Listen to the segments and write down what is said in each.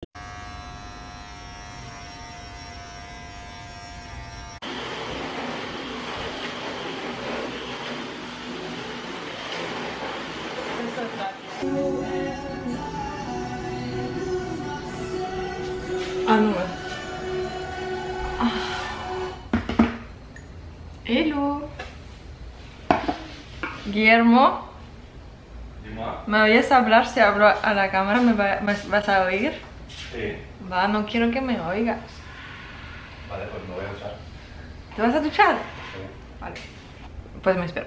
Ah non. Hello. Guillermo. Dis-moi. ¿Me oyes hablar? Si hablo a la cámara, ¿me vas a oír? Sí. Va, no quiero que me oigas. Vale, pues me voy a usar. ¿Te vas a duchar? Sí. Vale. Pues me espero.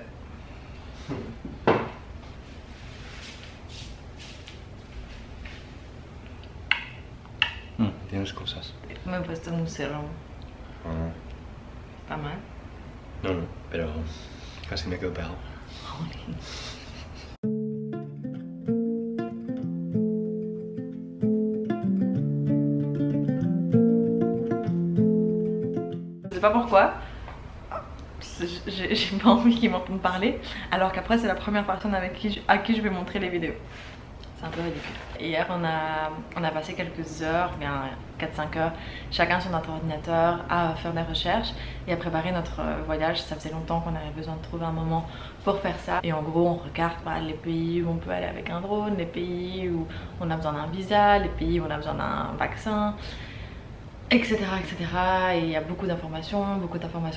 Tienes cosas. Me he puesto un serum. ¿Está mal? No, no, pero casi me quedo pegado. Je sais pas pourquoi. J'ai pas envie qu'ils m'entendent parler, alors qu'après c'est la première personne à qui je vais montrer les vidéos. C'est un peu ridicule. Hier on a passé quelques heures, bien 4-5 heures, chacun sur notre ordinateur à faire des recherches et à préparer notre voyage. Ça faisait longtemps qu'on avait besoin de trouver un moment pour faire ça. Et en gros on regarde les pays où on peut aller avec un drone, les pays où on a besoin d'un visa, les pays où on a besoin d'un vaccin, etc, etc. Et il y a beaucoup d'informations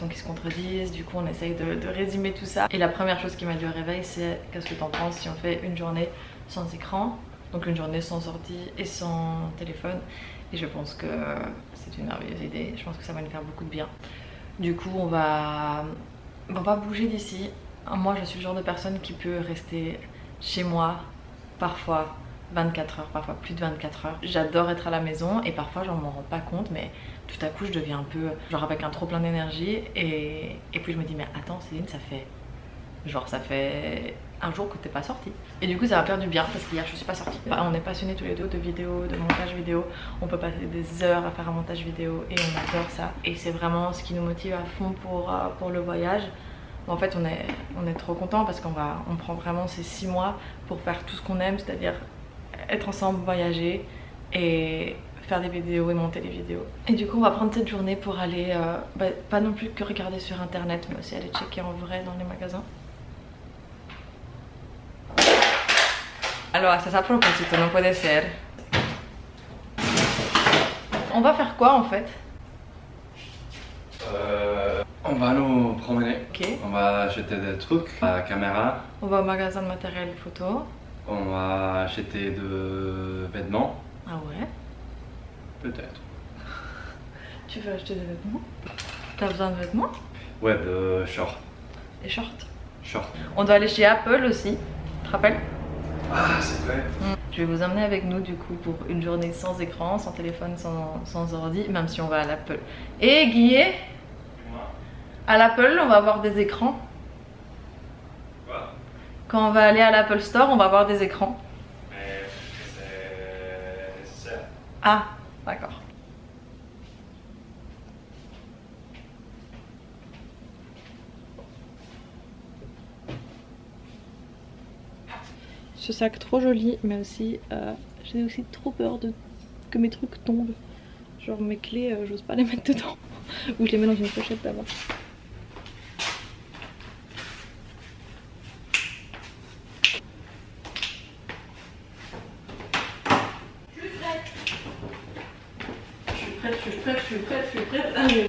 qui se contredisent. Du coup on essaye de résumer tout ça. Et la première chose qui m'a dit au réveil, c'est qu'est-ce que t'en penses si on fait une journée sans écran, donc une journée sans ordi et sans téléphone. Et je pense que c'est une merveilleuse idée, je pense que ça va nous faire beaucoup de bien. Du coup on va bouger d'ici. Moi je suis le genre de personne qui peut rester chez moi parfois 24 heures, parfois plus de 24 heures. J'adore être à la maison et parfois j'en m'en rends pas compte, mais tout à coup je deviens un peu genre avec un trop plein d'énergie et puis je me dis mais attends Céline, ça fait un jour que t'es pas sortie. Et du coup ça va faire du bien parce qu'hier je suis pas sortie. On est passionnés tous les deux de vidéos, de montage vidéo. On peut passer des heures à faire un montage vidéo et on adore ça. Et c'est vraiment ce qui nous motive à fond pour le voyage. En fait on est trop contents parce qu'on prend vraiment ces 6 mois pour faire tout ce qu'on aime, c'est-à-dire être ensemble, voyager et faire des vidéos et monter les vidéos. Et du coup on va prendre cette journée pour aller, pas non plus que regarder sur internet, mais aussi aller checker en vrai dans les magasins. Alors, ça propósito, no puede ser. On va faire quoi en fait? On va nous promener. Ok. On va acheter des trucs, la caméra. On va au magasin de matériel photo. On va acheter de vêtements. Ah ouais? Peut-être. Tu veux acheter des vêtements? T'as besoin de vêtements? Ouais, de shorts. Des shorts. Shorts. On doit aller chez Apple aussi, tu te rappelles? Ah, c'est vrai. Je vais vous emmener avec nous du coup pour une journée sans écran, sans téléphone, sans ordi, même si on va à l'Apple. Et Guillet, à l'Apple on va avoir des écrans. Quoi? Quand on va aller à l'Apple Store, on va avoir des écrans. Mais c'est ça. Ah, d'accord. Ce sac trop joli, mais aussi j'ai aussi trop peur que mes trucs tombent. Genre mes clés, j'ose pas les mettre dedans. Ou je les mets dans une pochette d'abord. Je suis prête. Allez.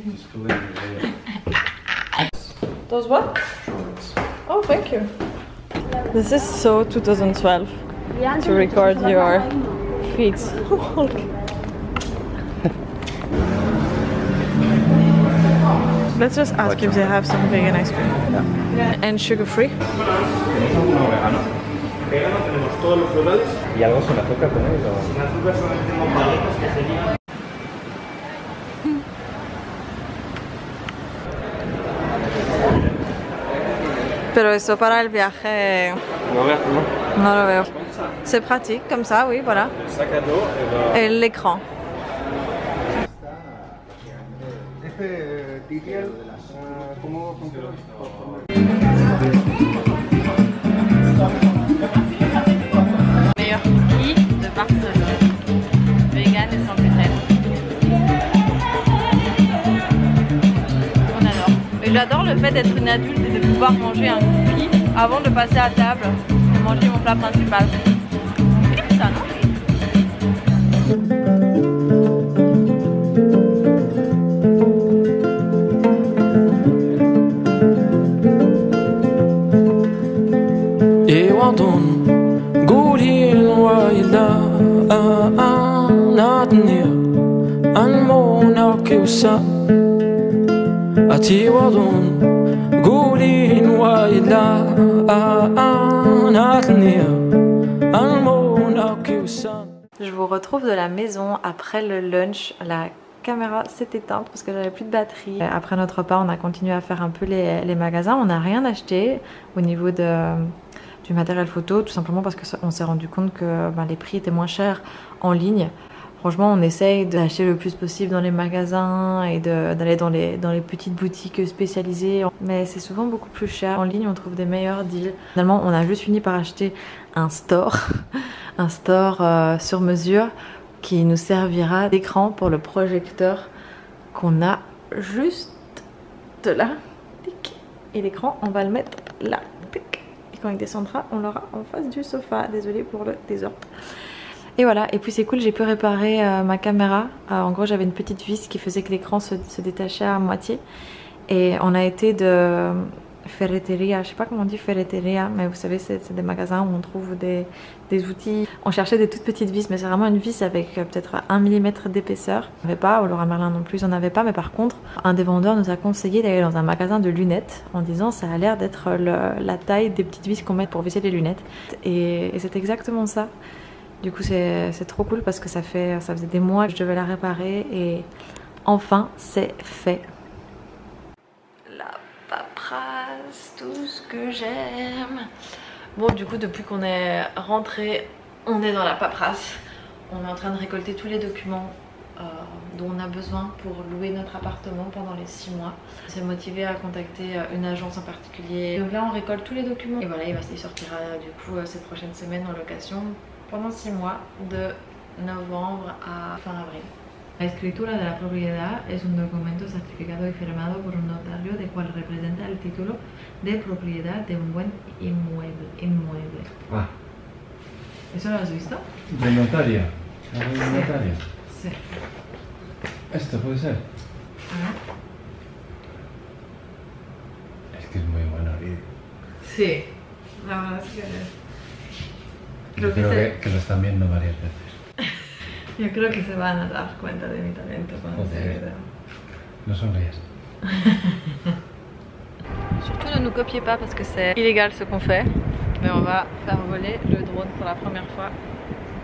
Just go in. Those what? Oh, thank you. This is so 2012 to record your feet. Let's just ask if they have some vegan ice cream. Yeah. And sugar free? No, vegano. Vegano tenemos todos los florales. ¿Y algo sin azúcar tenéis? Sin azúcar solamente tenemos paletas que serían. Pero eso para el viaje no lo veo. C'est pratique comme ça, oui, voilà. El sac à dos Et l'écran. le fait d'être une adulte et de pouvoir manger un cookie avant de passer à table et manger mon plat principal. C'est ça, non? Je vous retrouve de la maison après le lunch. La caméra s'est éteinte parce que j'avais plus de batterie. Après notre repas, on a continué à faire un peu les magasins. On n'a rien acheté au niveau du matériel photo, tout simplement parce qu'on s'est rendu compte que les prix étaient moins chers en ligne. Franchement, on essaye d'acheter le plus possible dans les magasins et d'aller dans les petites boutiques spécialisées. Mais c'est souvent beaucoup plus cher. En ligne, on trouve des meilleurs deals. Finalement, on a juste fini par acheter un store, un store sur mesure qui nous servira d'écran pour le projecteur qu'on a juste là. Et l'écran, on va le mettre là. Et quand il descendra, on l'aura en face du sofa. Désolée pour le désordre. Et voilà, et puis c'est cool, j'ai pu réparer ma caméra. En gros, j'avais une petite vis qui faisait que l'écran se détachait à moitié. Et on a été de ferreteria, je sais pas comment on dit ferreteria, mais vous savez, c'est des magasins où on trouve des outils. On cherchait des toutes petites vis, mais c'est vraiment une vis avec peut-être 1 mm d'épaisseur. On n'avait pas, au Leroy Merlin non plus, on n'avait pas, mais par contre, un des vendeurs nous a conseillé d'aller dans un magasin de lunettes en disant ça a l'air d'être la taille des petites vis qu'on met pour visser les lunettes. Et c'est exactement ça. Du coup c'est trop cool parce que ça faisait des mois que je devais la réparer et enfin c'est fait. La paperasse, tout ce que j'aime. Bon, du coup depuis qu'on est rentré, on est dans la paperasse. On est en train de récolter tous les documents dont on a besoin pour louer notre appartement pendant les 6 mois. On s'est motivé à contacter une agence en particulier. Donc là on récolte tous les documents et voilà, il sortira du coup cette prochaine semaine en location pendant 6 mois, de novembre à fin avril. La escritura de la propiedad es un documento certificado y firmado por un notario de cual representa el título de propiedad de un buen inmueble. Ah. ¿Eso lo has visto? De notaria. ¿De notaria? Sí. ¿Esto puede ser? Ah. Es que es muy bueno el vídeo. Sí, la verdad es que... Creo que lo están viendo varias veces. Yo creo que se van a dar cuenta de mi talento cuando se vea. No sonríes. Surtout ne nous copiez pas parce que c'est illégal ce qu'on fait. Mais on va faire voler le drone pour la première fois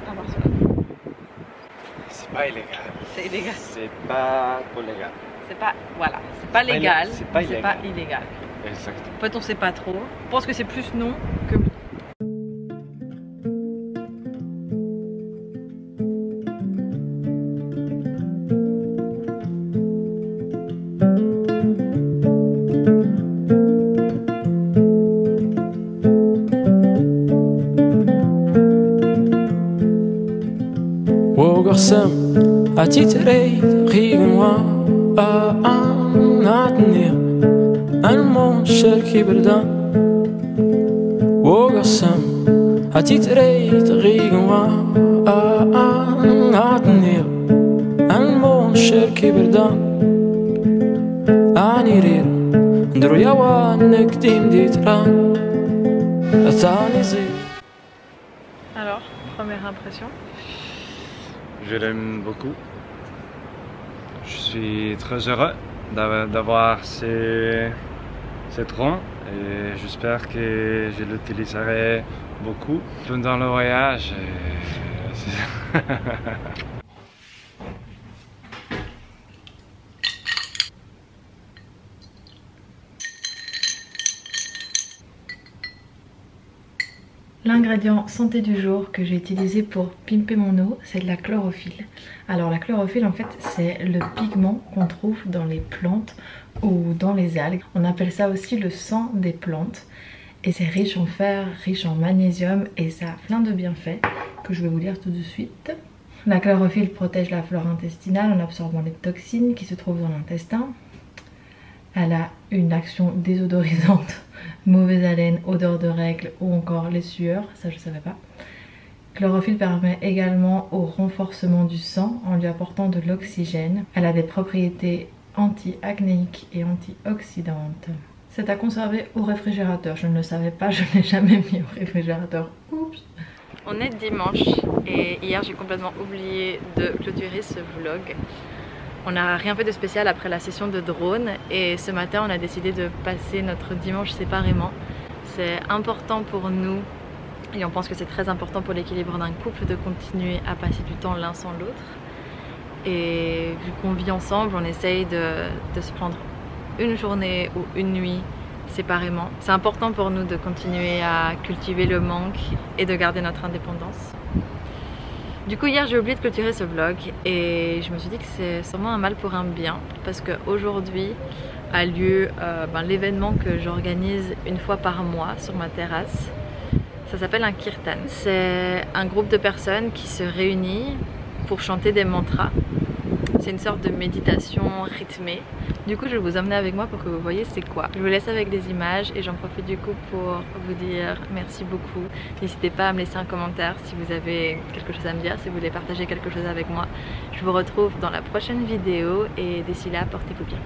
à Barcelone. C'est pas illégal. C'est illégal. C'est pas légal. C'est pas, voilà, c'est pas légal, c'est pas illégal. Exactement. En fait on sait pas trop. Je pense que c'est plus non que... Alors, première impression? Je l'aime beaucoup. Je suis très heureux d'avoir ces drones et j'espère que je l'utiliserai beaucoup pendant le voyage. L'ingrédient santé du jour que j'ai utilisé pour pimper mon eau, c'est de la chlorophylle. Alors la chlorophylle en fait c'est le pigment qu'on trouve dans les plantes ou dans les algues. On appelle ça aussi le sang des plantes et c'est riche en fer, riche en magnésium et ça a plein de bienfaits que je vais vous dire tout de suite. La chlorophylle protège la flore intestinale en absorbant les toxines qui se trouvent dans l'intestin. Elle a une action désodorisante, mauvaise haleine, odeur de règles ou encore les sueurs, ça je savais pas. Chlorophylle permet également au renforcement du sang en lui apportant de l'oxygène. Elle a des propriétés anti-acnéiques et antioxydantes. C'est à conserver au réfrigérateur. Je ne le savais pas, je ne l'ai jamais mis au réfrigérateur. Oups. On est dimanche et hier j'ai complètement oublié de clôturer ce vlog. On n'a rien fait de spécial après la session de drone et ce matin on a décidé de passer notre dimanche séparément. C'est important pour nous et on pense que c'est très important pour l'équilibre d'un couple de continuer à passer du temps l'un sans l'autre. Et vu qu'on vit ensemble, on essaye de se prendre une journée ou une nuit séparément. C'est important pour nous de continuer à cultiver le manque et de garder notre indépendance. Du coup hier j'ai oublié de clôturer ce vlog et je me suis dit que c'est sûrement un mal pour un bien parce qu'aujourd'hui a lieu l'événement que j'organise une fois par mois sur ma terrasse. Ça s'appelle un kirtan. C'est un groupe de personnes qui se réunit pour chanter des mantras. C'est une sorte de méditation rythmée. Du coup je vais vous emmener avec moi pour que vous voyez c'est quoi. Je vous laisse avec des images et j'en profite du coup pour vous dire merci beaucoup. N'hésitez pas à me laisser un commentaire si vous avez quelque chose à me dire, si vous voulez partager quelque chose avec moi. Je vous retrouve dans la prochaine vidéo et d'ici là portez-vous bien.